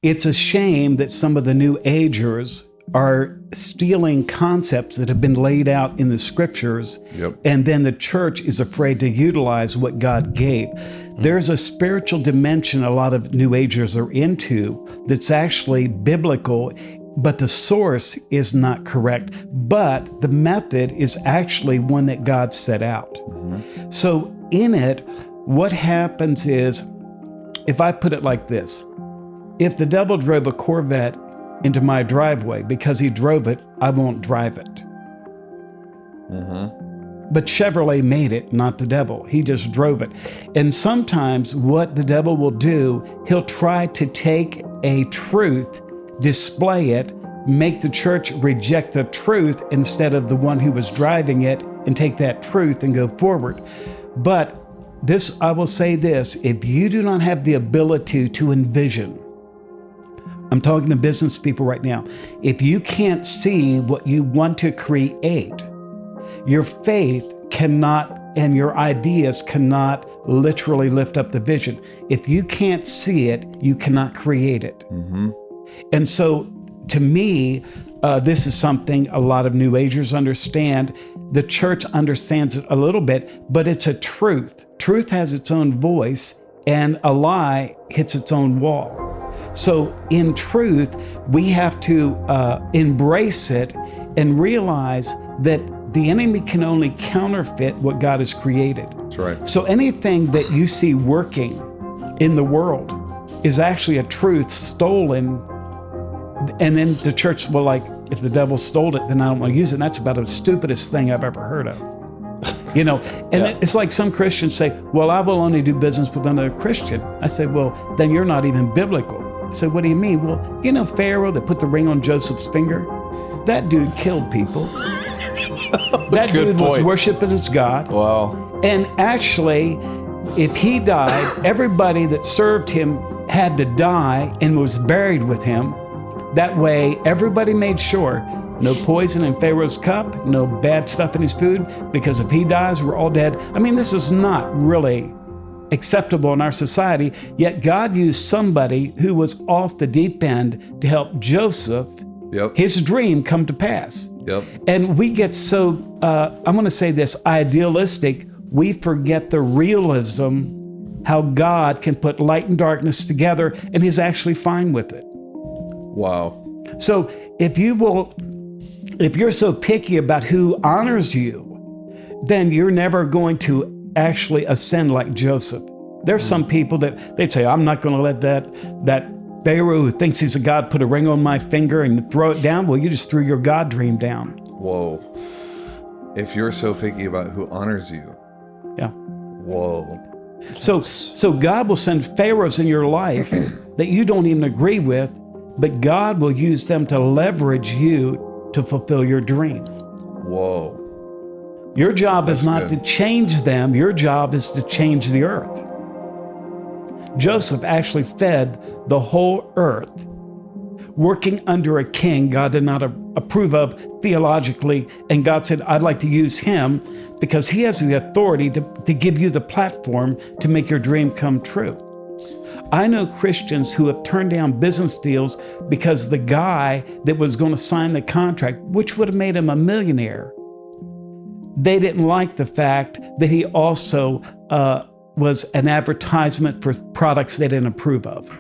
It's a shame that some of the New Agers are stealing concepts that have been laid out in the scriptures, and then the church is afraid to utilize what God gave. There's a spiritual dimension a lot of New Agers are into that's actually biblical, but the source is not correct. But the method is actually one that God set out. So in it, what happens is, if I put it like this, if the devil drove a Corvette into my driveway because he drove it, I won't drive it. But Chevrolet made it, not the devil. He just drove it. And sometimes what the devil will do, he'll try to take a truth, display it, make the church reject the truth instead of the one who was driving it, and take that truth and go forward. But this, I will say this, if you do not have the ability to envision, I'm talking to business people right now. If you can't see what you want to create, your faith cannot and your ideas cannot literally lift up the vision. If you can't see it, you cannot create it. And so to me, this is something a lot of New Agers understand. The church understands it a little bit, but it's a truth. Truth has its own voice, and a lie hits its own wall. So in truth, we have to embrace it and realize that the enemy can only counterfeit what God has created. That's right. So anything that you see working in the world is actually a truth stolen. And then the church will if the devil stole it, then I don't want to use it. And that's about the stupidest thing I've ever heard of. It's like some Christians say, well, I will only do business with another Christian. I say, well, then you're not even biblical. I said, what do you mean? Well, Pharaoh that put the ring on Joseph's finger? That dude killed people. That dude was worshiping his God. Wow. And actually, if he died, everybody that served him had to die and was buried with him. That way, everybody made sure no poison in Pharaoh's cup, no bad stuff in his food, because if he dies, we're all dead. I mean, this is not really acceptable in our society, yet God used somebody who was off the deep end to help Joseph, his dream, come to pass. And we get so, I'm going to say this, idealistic, we forget the realism, how God can put light and darkness together, and he's actually fine with it. Wow. So if you're so picky about who honors you, then you're never going to actually ascend like Joseph. There's some people that they'd say, I'm not going to let that Pharaoh who thinks he's a god put a ring on my finger and throw it down. Well, you just threw your God dream down. Whoa. If you're so picky about who honors you. Yeah. Whoa. So God will send pharaohs in your life that you don't even agree with, but God will use them to leverage you to fulfill your dream. Whoa. Your job is not to change them. Your job is to change the earth. Joseph actually fed the whole earth, working under a king God did not approve of theologically, and God said, I'd like to use him because he has the authority to give you the platform to make your dream come true. I know Christians who have turned down business deals because the guy that was going to sign the contract, which would have made him a millionaire, they didn't like the fact that he also was an advertisement for products they didn't approve of.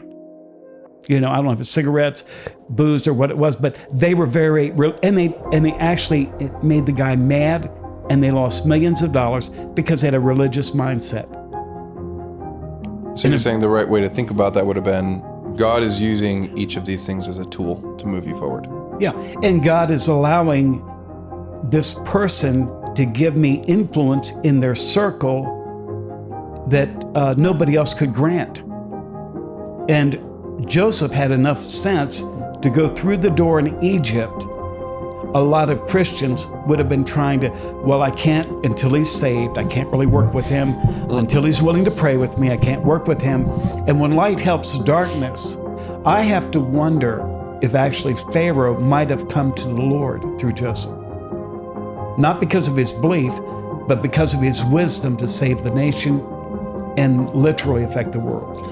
I don't know if it's cigarettes, booze, or what it was, but they were very real, and they actually made the guy mad, and they lost millions of dollars because they had a religious mindset. So you're saying the right way to think about that would have been God is using each of these things as a tool to move you forward. Yeah, and God is allowing this person to give me influence in their circle that nobody else could grant. And Joseph had enough sense to go through the door in Egypt. A lot of Christians would have been trying to, well, I can't until he's saved. I can't really work with him. Until he's willing to pray with me, I can't work with him. And when light helps darkness, I have to wonder if actually Pharaoh might have come to the Lord through Joseph. Not because of his belief, but because of his wisdom to save the nation and literally affect the world.